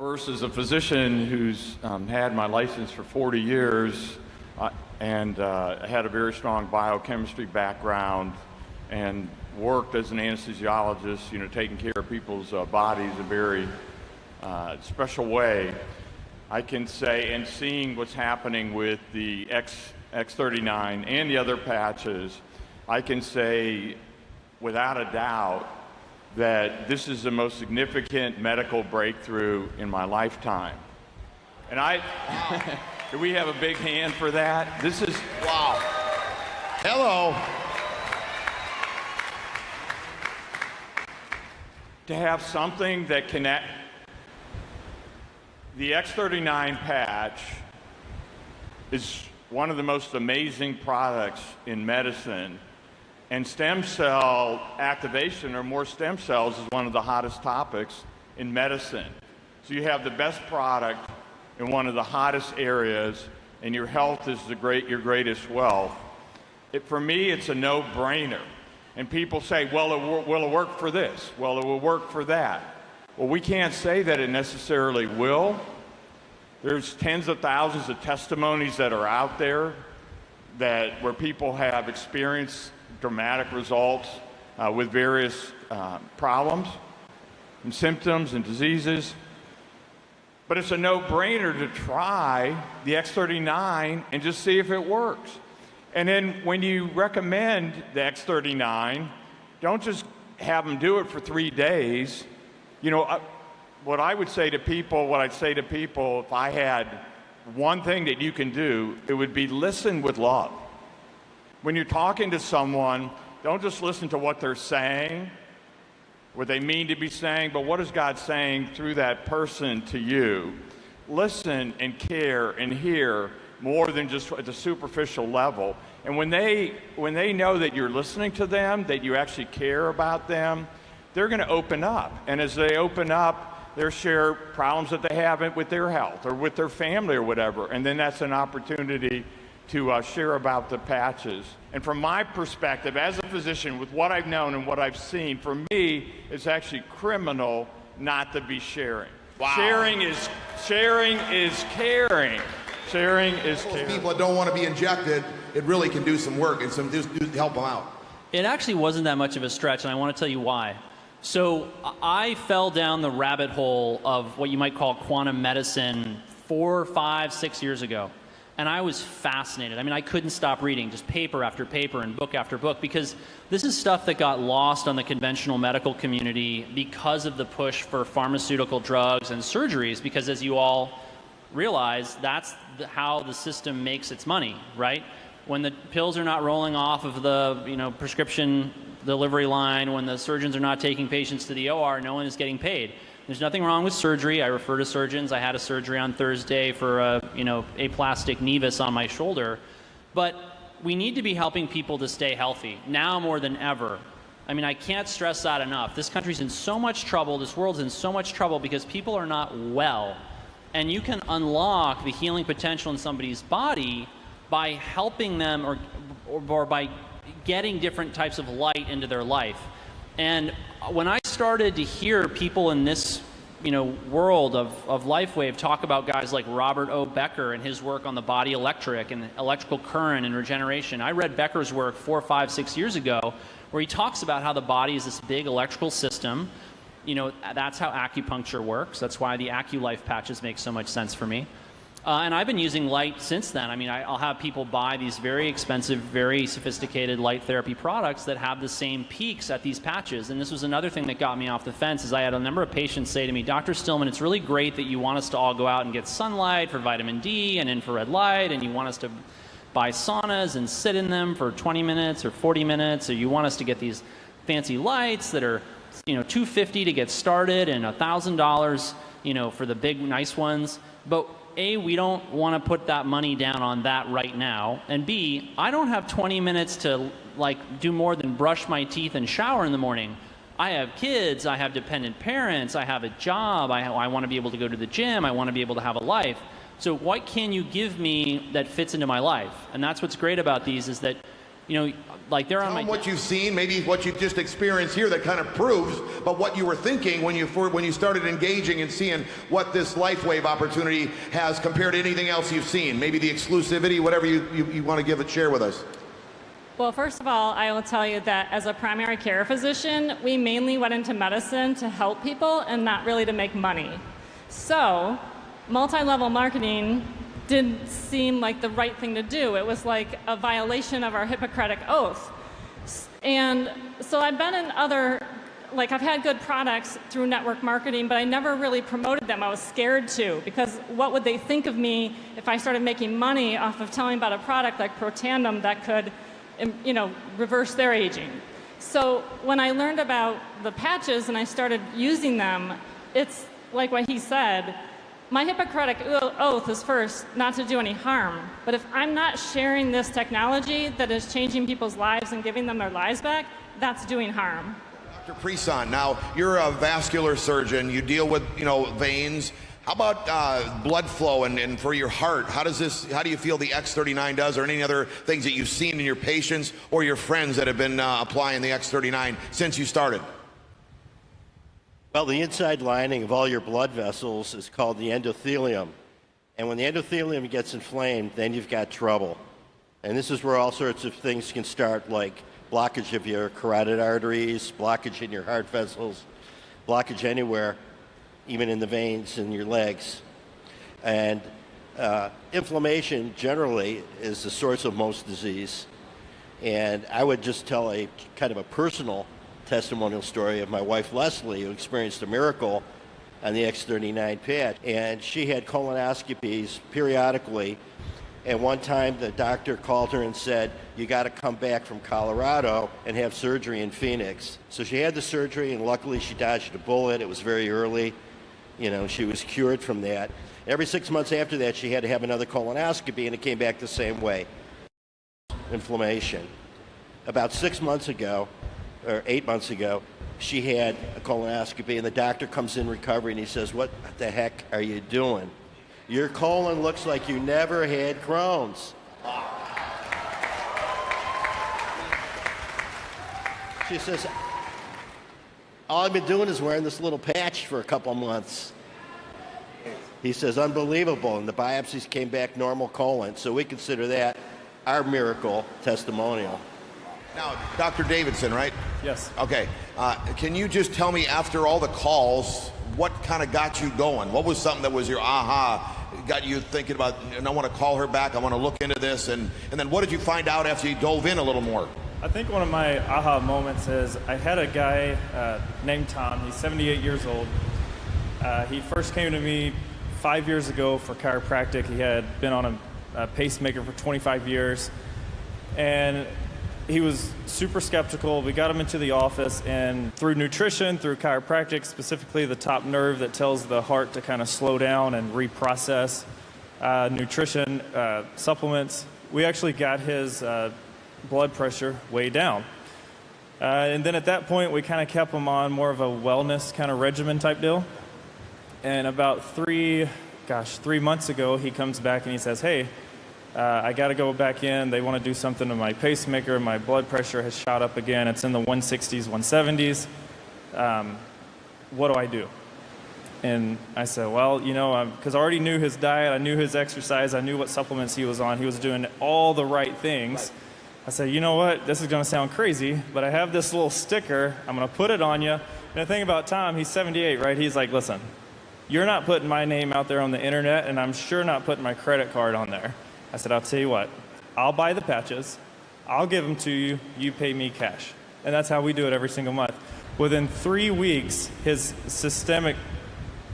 First, as a physician who's had my license for 40 years and had a very strong biochemistry background and worked as an anesthesiologist, taking care of people's bodies in a very special way, I can say, and seeing what's happening with the X39 and the other patches, I can say without a doubt that this is the most significant medical breakthrough in my lifetime. And do we have a big hand for that? This is, wow. Hello. To have something that connect, the X39 patch is one of the most amazing products in medicine. And stem cell activation, or more stem cells, is one of the hottest topics in medicine. So you have the best product in one of the hottest areas, and your health is your greatest wealth. For me, it's a no-brainer. And people say, well, will it work for this? Well, it will work for that. Well, we can't say that it necessarily will. There's tens of thousands of testimonies that are out there where people have experienced dramatic results with various problems and symptoms and diseases. But it's a no-brainer to try the X39 and just see if it works. And then when you recommend the X39, don't just have them do it for 3 days. What I'd say to people, if I had one thing that you can do, it would be listen with love. When you're talking to someone, don't just listen to what they're saying, what they mean to be saying, but what is God saying through that person to you? Listen and care and hear more than just at the superficial level. And when they know that you're listening to them, that you actually care about them, they're going to open up. And as they open up, they'll share problems that they have with their health or with their family or whatever. And then that's an opportunity to share about the patches. And from my perspective, as a physician, with what I've known and what I've seen, for me, it's actually criminal not to be sharing. Wow. Sharing is caring. Sharing is caring. People that don't want to be injected, it really can do some work and help them out. It actually wasn't that much of a stretch, and I want to tell you why. So I fell down the rabbit hole of what you might call quantum medicine 4, 5, 6 years ago. And I was fascinated. I mean, I couldn't stop reading, just paper after paper and book after book, because this is stuff that got lost on the conventional medical community because of the push for pharmaceutical drugs and surgeries, because as you all realize, that's how the system makes its money, right? When the pills are not rolling off of the prescription delivery line, when the surgeons are not taking patients to the OR, no one is getting paid. There's nothing wrong with surgery. I refer to surgeons. I had a surgery on Thursday for a aplastic nevus on my shoulder. But we need to be helping people to stay healthy, now more than ever. I mean, I can't stress that enough. This country's in so much trouble. This world's in so much trouble because people are not well. And you can unlock the healing potential in somebody's body by helping them or by getting different types of light into their life. And when I started to hear people in this world of LifeWave talk about guys like Robert O. Becker and his work on the body electric and electrical current and regeneration, I read Becker's work 4, 5, 6 years ago where he talks about how the body is this big electrical system. That's how acupuncture works. That's why the AccuLife patches make so much sense for me. And I've been using light since then. I mean, I'll have people buy these very expensive, very sophisticated light therapy products that have the same peaks at these patches. And this was another thing that got me off the fence, is I had a number of patients say to me, Dr. Stillman, it's really great that you want us to all go out and get sunlight for vitamin D and infrared light, and you want us to buy saunas and sit in them for 20 minutes or 40 minutes, or you want us to get these fancy lights that are $250 to get started and $1,000 for the big nice ones. But A, we don't want to put that money down on that right now, and B, I don't have 20 minutes to do more than brush my teeth and shower in the morning. I have kids, I have dependent parents, I have a job, I want to be able to go to the gym, I want to be able to have a life. So what can you give me that fits into my life? And that's what's great about these, is that like they're on Tell my... them what you've seen, maybe what you've just experienced here that kind of proves, but what you were thinking when you started engaging and seeing what this LifeWave opportunity has compared to anything else you've seen. Maybe the exclusivity, whatever you want to give it, share with us. Well, first of all, I will tell you that as a primary care physician, we mainly went into medicine to help people and not really to make money. So, multi-level marketing didn't seem like the right thing to do. It was like a violation of our Hippocratic oath. And so I've been in other, like I've had good products through network marketing, but I never really promoted them. I was scared to, because what would they think of me if I started making money off of telling about a product like Protandim that could, reverse their aging. So when I learned about the patches and I started using them, it's like what he said, my Hippocratic oath is first not to do any harm. But if I'm not sharing this technology that is changing people's lives and giving them their lives back, that's doing harm. Dr. Prison, now you're a vascular surgeon. You deal with, veins. How about blood flow and for your heart? How do you feel the X39 does, or any other things that you've seen in your patients or your friends that have been applying the X39 since you started? Well, the inside lining of all your blood vessels is called the endothelium. And when the endothelium gets inflamed, then you've got trouble. And this is where all sorts of things can start, like blockage of your carotid arteries, blockage in your heart vessels, blockage anywhere, even in the veins in your legs. And inflammation generally is the source of most disease. And I would just tell a kind of a personal testimonial story of my wife Leslie, who experienced a miracle on the X39 patch. And she had colonoscopies periodically. And one time the doctor called her and said, you got to come back from Colorado and have surgery in Phoenix. So she had the surgery, and luckily she dodged a bullet. It was very early. She was cured from that. Every 6 months after that, she had to have another colonoscopy, and it came back the same way. Inflammation. About 6 months ago, or 8 months ago, she had a colonoscopy, and the doctor comes in recovery, and he says, what the heck are you doing? Your colon looks like you never had Crohn's. She says, all I've been doing is wearing this little patch for a couple months. He says, unbelievable, and the biopsies came back normal colon, so we consider that our miracle testimonial. Now, Dr. Davidson, right? Yes. Okay. Can you just tell me, after all the calls, what kind of got you going? What was something that was your aha, got you thinking about, and I want to call her back, I want to look into this, and then what did you find out after you dove in a little more? I think one of my aha moments is I had a guy named Tom. He's 78 years old. He first came to me 5 years ago for chiropractic. He had been on a pacemaker for 25 years, and he was super skeptical. We got him into the office, and through nutrition, through chiropractic, specifically the top nerve that tells the heart to kind of slow down and reprocess, nutrition, supplements, we actually got his blood pressure way down. And then at that point, we kind of kept him on more of a wellness kind of regimen type deal. And about 3 months ago, he comes back and he says, hey, I got to go back in. They want to do something to my pacemaker. My blood pressure has shot up again. It's in the 160s, 170s. What do I do? And I said, well, because I already knew his diet. I knew his exercise. I knew what supplements he was on. He was doing all the right things. Right. I said, you know what? This is going to sound crazy, but I have this little sticker. I'm going to put it on you. And the thing about Tom, he's 78, right? He's like, listen, you're not putting my name out there on the internet, and I'm sure not putting my credit card on there. I said, I'll tell you what, I'll buy the patches, I'll give them to you, you pay me cash. And that's how we do it every single month. Within 3 weeks, his systemic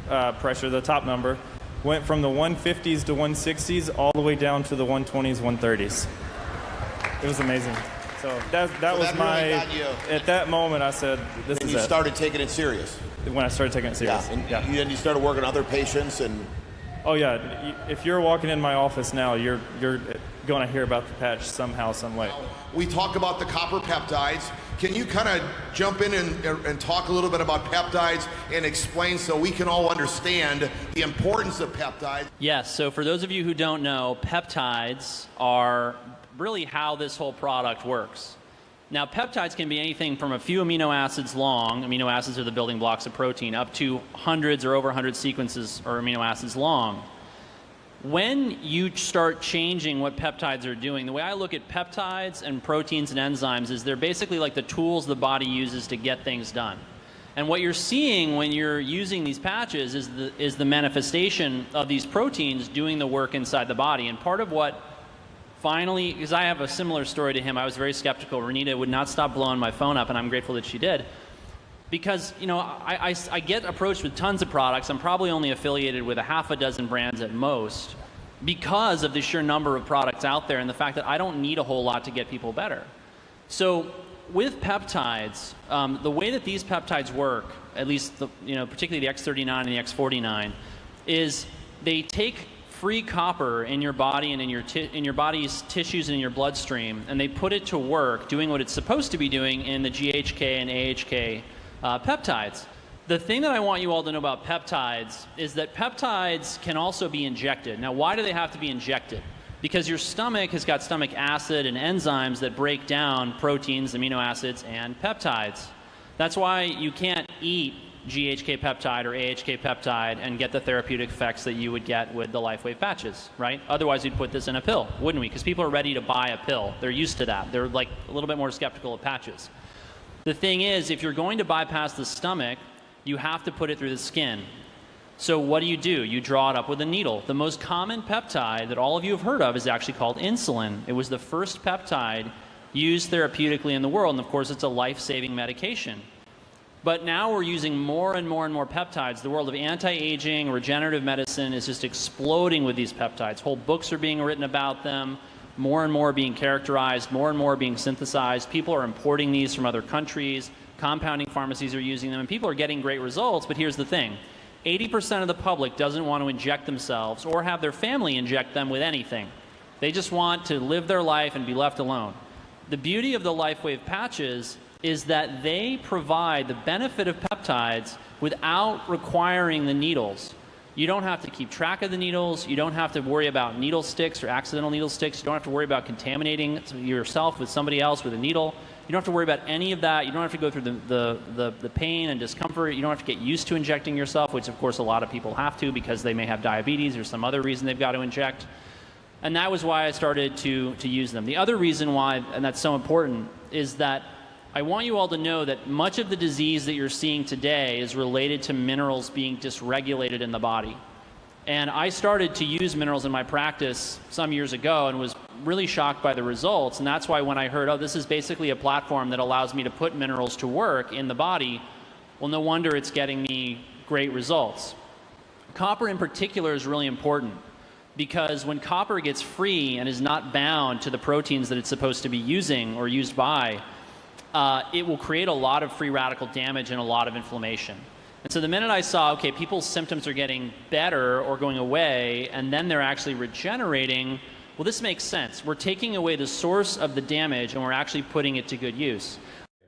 pressure, the top number, went from the 150s to 160s all the way down to the 120s, 130s. It was amazing. So that was my, really at that moment I said, this is it. And you started taking it serious. When I started taking it serious. Yeah, and then you started working on other patients and... Oh yeah, if you're walking in my office now, you're going to hear about the patch somehow, some way. We talk about the copper peptides. Can you kind of jump in and talk a little bit about peptides and explain so we can all understand the importance of peptides? Yes, so for those of you who don't know, peptides are really how this whole product works. Now, peptides can be anything from a few amino acids long, amino acids are the building blocks of protein, up to hundreds or over 100 sequences or amino acids long. When you start changing what peptides are doing, the way I look at peptides and proteins and enzymes is they're basically like the tools the body uses to get things done. And what you're seeing when you're using these patches is the manifestation of these proteins doing the work inside the body. And part of what finally, because I have a similar story to him, I was very skeptical. Renita would not stop blowing my phone up, and I'm grateful that she did. Because, you know, I get approached with tons of products. I'm probably only affiliated with a half a dozen brands at most because of the sheer number of products out there and the fact that I don't need a whole lot to get people better. So with peptides, the way that these peptides work, at least, particularly the X39 and the X49, is they take free copper in your body and in your body's tissues and in your bloodstream, and they put it to work doing what it's supposed to be doing in the GHK and AHK peptides. The thing that I want you all to know about peptides is that peptides can also be injected. Now, why do they have to be injected? Because your stomach has got stomach acid and enzymes that break down proteins, amino acids, and peptides. That's why you can't eat GHK peptide or AHK peptide and get the therapeutic effects that you would get with the LifeWave patches, right? Otherwise, we'd put this in a pill, wouldn't we? Because people are ready to buy a pill. They're used to that. They're like a little bit more skeptical of patches. The thing is, if you're going to bypass the stomach, you have to put it through the skin. So what do? You draw it up with a needle. The most common peptide that all of you have heard of is actually called insulin. It was the first peptide used therapeutically in the world, and of course, it's a life-saving medication. But now we're using more and more and more peptides. The world of anti-aging, regenerative medicine is just exploding with these peptides. Whole books are being written about them, more and more being characterized, more and more being synthesized. People are importing these from other countries. Compounding pharmacies are using them, and people are getting great results. But here's the thing. 80% of the public doesn't want to inject themselves or have their family inject them with anything. They just want to live their life and be left alone. The beauty of the LifeWave patches is that they provide the benefit of peptides without requiring the needles. You don't have to keep track of the needles. You don't have to worry about needle sticks or accidental needle sticks. You don't have to worry about contaminating yourself with somebody else with a needle. You don't have to worry about any of that. You don't have to go through the pain and discomfort. You don't have to get used to injecting yourself, which of course a lot of people have to because they may have diabetes or some other reason they've got to inject. And that was why I started to use them. The other reason why, and that's so important, is that I want you all to know that much of the disease that you're seeing today is related to minerals being dysregulated in the body. And I started to use minerals in my practice some years ago and was really shocked by the results. And that's why when I heard, oh, this is basically a platform that allows me to put minerals to work in the body, well, no wonder it's getting me great results. Copper in particular is really important because when copper gets free and is not bound to the proteins that it's supposed to be using or used by, it will create a lot of free radical damage and a lot of inflammation. And so the minute I saw, okay, people's symptoms are getting better or going away, and then they're actually regenerating, well, this makes sense. We're taking away the source of the damage, and we're actually putting it to good use.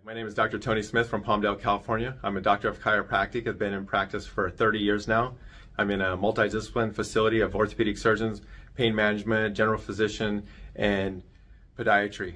My name is Dr. Tony Smith from Palmdale, California. I'm a doctor of chiropractic. I've been in practice for 30 years now. I'm in a multidiscipline facility of orthopedic surgeons, pain management, general physician, and podiatry.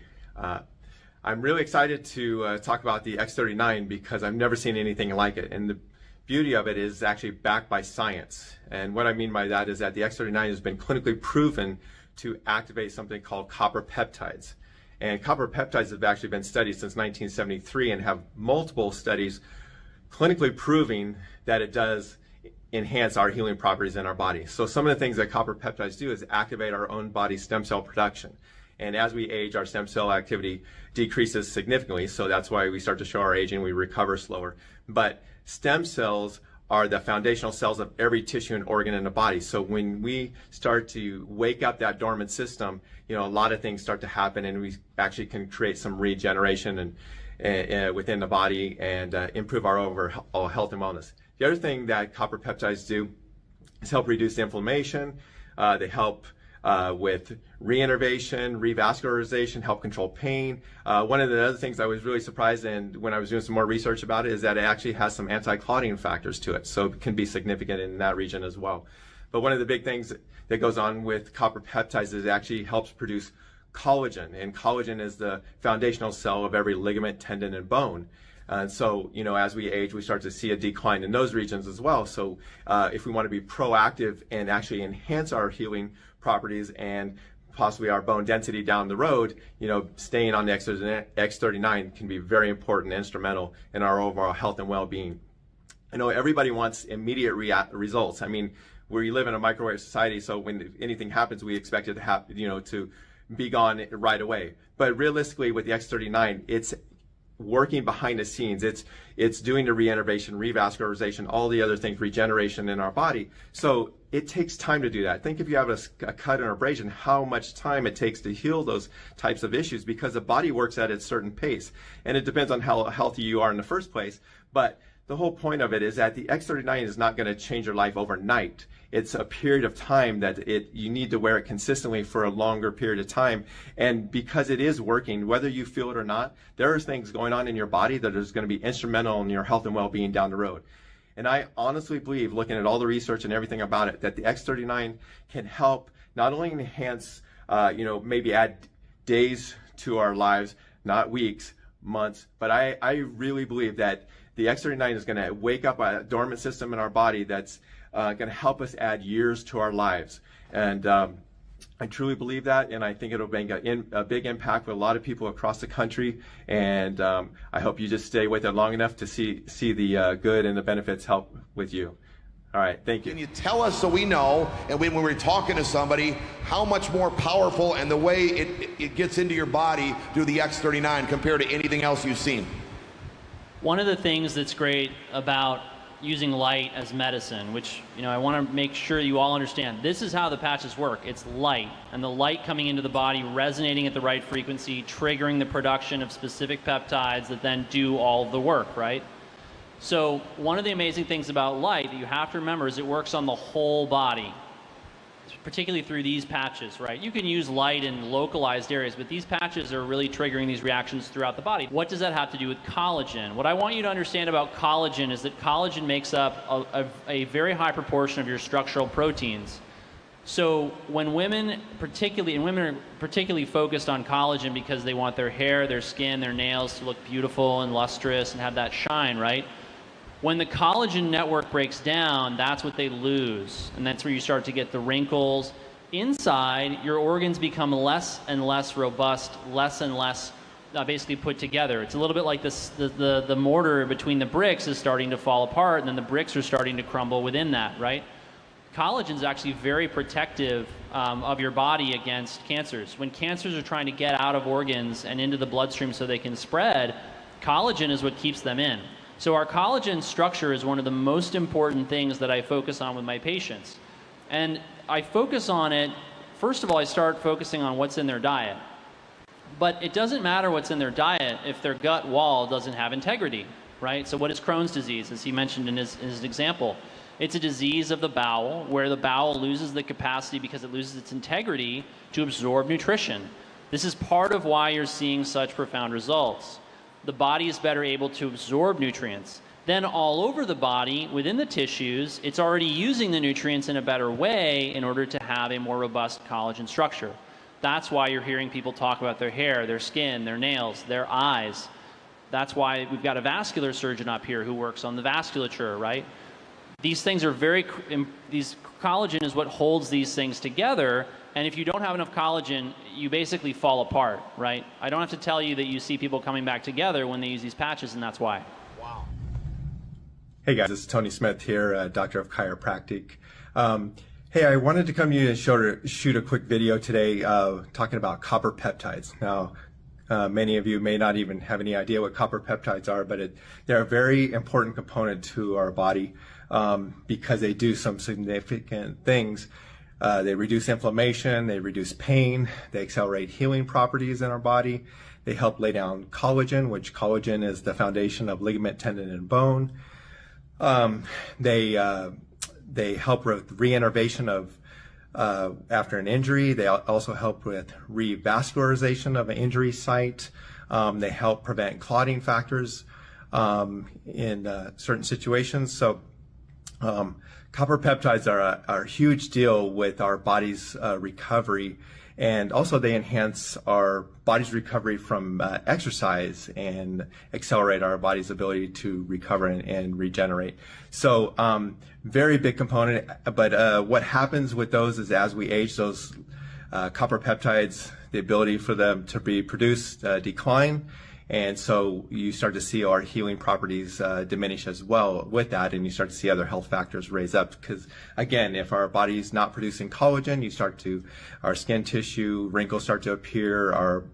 I'm really excited to talk about the X39 because I've never seen anything like it. And the beauty of it is actually backed by science. And what I mean by that is that the X39 has been clinically proven to activate something called copper peptides. And copper peptides have actually been studied since 1973 and have multiple studies clinically proving that it does enhance our healing properties in our body. So some of the things that copper peptides do is activate our own body stem cell production. And as we age, our stem cell activity decreases significantly. So that's why we start to show our aging, we recover slower. But stem cells are the foundational cells of every tissue and organ in the body. So when we start to wake up that dormant system, a lot of things start to happen, and we actually can create some regeneration and within the body and improve our overall health and wellness. The other thing that copper peptides do is help reduce inflammation. They help with reinnervation, revascularization, help control pain. One of the other things I was really surprised in when I was doing some more research about it is that it actually has some anti-clotting factors to it, so it can be significant in that region as well. But one of the big things that goes on with copper peptides is it actually helps produce collagen, and collagen is the foundational cell of every ligament, tendon, and bone. And so, as we age, we start to see a decline in those regions as well. So if we want to be proactive and actually enhance our healing properties and possibly our bone density down the road, staying on the X39 can be very important and instrumental in our overall health and well-being. I know everybody wants immediate results. I mean, we live in a microwave society, so when anything happens, we expect it to happen, to be gone right away. But realistically, with the X39, it's working behind the scenes. It's doing the reinnervation, revascularization, all the other things, regeneration in our body. So it takes time to do that. Think if you have a cut or abrasion, how much time it takes to heal those types of issues, because the body works at its certain pace. And it depends on how healthy you are in the first place. But the whole point of it is that the X39 is not going to change your life overnight. It's a period of time that you need to wear it consistently for a longer period of time. And because it is working, whether you feel it or not, there are things going on in your body that is going to be instrumental in your health and well-being down the road. And I honestly believe, looking at all the research and everything about it, that the X39 can help not only enhance, maybe add days to our lives, not weeks, months, but I really believe that the X39 is going to wake up a dormant system in our body that's going to help us add years to our lives. And I truly believe that, and I think it'll make a big impact with a lot of people across the country. And I hope you just stay with it long enough to see the good and the benefits help with you. All right, thank you. Can you tell us, so we know, and when we're talking to somebody, how much more powerful and the way it gets into your body through the X39 compared to anything else you've seen? One of the things that's great about using light as medicine, which I want to make sure you all understand, this is how the patches work. It's light, and the light coming into the body, resonating at the right frequency, triggering the production of specific peptides that then do all of the work, right? So one of the amazing things about light that you have to remember is it works on the whole body, particularly through these patches, right? You can use light in localized areas, but these patches are really triggering these reactions throughout the body. What does that have to do with collagen? What I want you to understand about collagen is that collagen makes up a very high proportion of your structural proteins. So when women are particularly focused on collagen because they want their hair, their skin, their nails to look beautiful and lustrous and have that shine, right? When the collagen network breaks down, that's what they lose. And that's where you start to get the wrinkles. Inside, your organs become less and less robust, less and less basically put together. It's a little bit like this, the mortar between the bricks is starting to fall apart, and then the bricks are starting to crumble within that, right? Collagen is actually very protective of your body against cancers. When cancers are trying to get out of organs and into the bloodstream so they can spread, collagen is what keeps them in. So our collagen structure is one of the most important things that I focus on with my patients. And I focus on it, first of all, I start focusing on what's in their diet. But it doesn't matter what's in their diet if their gut wall doesn't have integrity, right? So what is Crohn's disease, as he mentioned in his example? It's a disease of the bowel where the bowel loses the capacity because it loses its integrity to absorb nutrition. This is part of why you're seeing such profound results. The body is better able to absorb nutrients. Then all over the body, within the tissues, it's already using the nutrients in a better way in order to have a more robust collagen structure. That's why you're hearing people talk about their hair, their skin, their nails, their eyes. That's why we've got a vascular surgeon up here who works on the vasculature, right? These things are collagen is what holds these things together. And if you don't have enough collagen, you basically fall apart, right? I don't have to tell you that you see people coming back together when they use these patches, and that's why. Wow. Hey guys, this is Tony Smith here, Doctor of Chiropractic. Hey, I wanted to come to you and shoot a quick video today talking about copper peptides. Now, many of you may not even have any idea what copper peptides are, but they're a very important component to our body because they do some significant things. They reduce inflammation, they reduce pain, they accelerate healing properties in our body, they help lay down collagen, which collagen is the foundation of ligament, tendon, and bone. They help with reinnervation of after an injury. They also help with revascularization of an injury site. They help prevent clotting factors in certain situations. So copper peptides are a huge deal with our body's recovery, And also they enhance our body's recovery from exercise and accelerate our body's ability to recover and regenerate. So very big component, but what happens with those is as we age, those copper peptides, the ability for them to be produced decline. And so you start to see our healing properties diminish as well with that, and you start to see other health factors raise up. Because again, if our body's not producing collagen, our skin tissue, wrinkles start to appear, our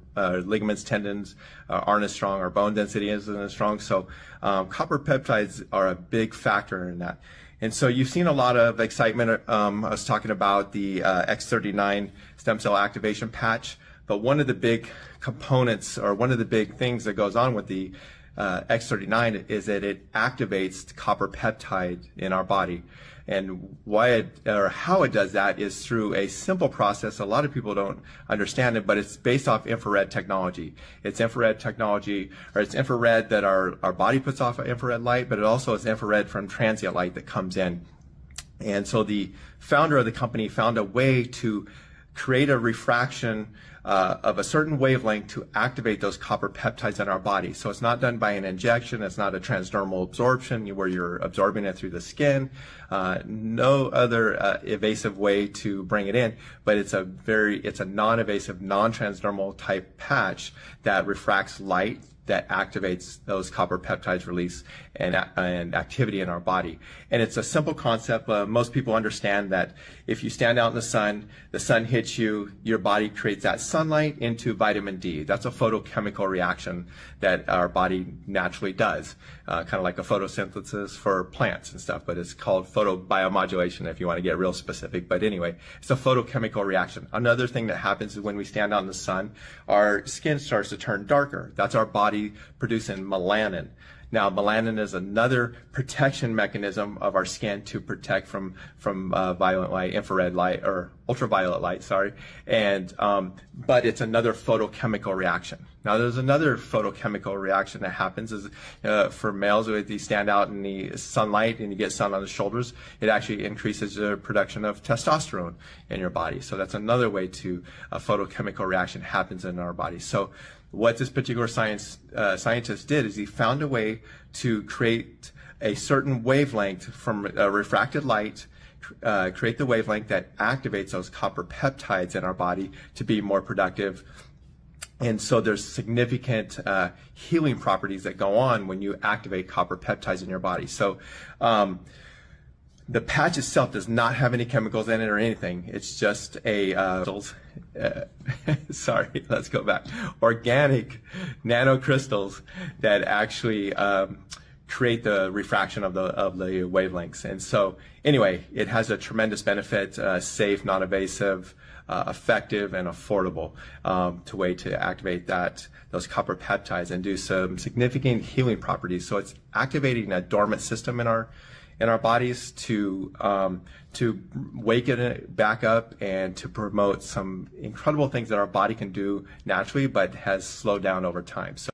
ligaments, tendons aren't as strong, our bone density isn't as strong. So copper peptides are a big factor in that. And so you've seen a lot of excitement. I was talking about the X39 stem cell activation patch. But one of the big components, or one of the big things that goes on with the X39 is that it activates copper peptide in our body. And how it does that is through a simple process. A lot of people don't understand it, but it's based off infrared technology. It's infrared technology, or it's infrared that our body puts off infrared light, but it also is infrared from transient light that comes in. And so the founder of the company found a way to create a refraction of a certain wavelength to activate those copper peptides in our body. So it's not done by an injection. It's not a transdermal absorption where you're absorbing it through the skin. No other evasive way to bring it in, but it's a non-evasive, non-transdermal type patch that refracts light, that activates those copper peptides release and activity in our body. And it's a simple concept. Most people understand that if you stand out in the sun hits you, your body creates that sunlight into vitamin D. That's a photochemical reaction that our body naturally does, kind of like a photosynthesis for plants and stuff, but it's called photobiomodulation if you want to get real specific. But anyway, it's a photochemical reaction. Another thing that happens is when we stand out in the sun, our skin starts to turn darker. That's our body producing melanin. Now, melanin is another protection mechanism of our skin to protect from violet light, infrared light, or ultraviolet light, sorry. And but it's another photochemical reaction. Now, there's another photochemical reaction that happens is for males, if you stand out in the sunlight and you get sun on the shoulders, it actually increases the production of testosterone in your body. So that's another way to a photochemical reaction happens in our body. So what this particular scientist did is he found a way to create a certain wavelength from refracted light, create the wavelength that activates those copper peptides in our body to be more productive. And so there's significant healing properties that go on when you activate copper peptides in your body. So the patch itself does not have any chemicals in it or anything. It's just a sorry, let's go back. Organic nanocrystals that actually create the refraction of the wavelengths. And so anyway, it has a tremendous benefit, safe, non-invasive, effective, and affordable way to activate those copper peptides and do some significant healing properties. So it's activating a dormant system in our bodies to wake it back up and to promote some incredible things that our body can do naturally, but has slowed down over time. So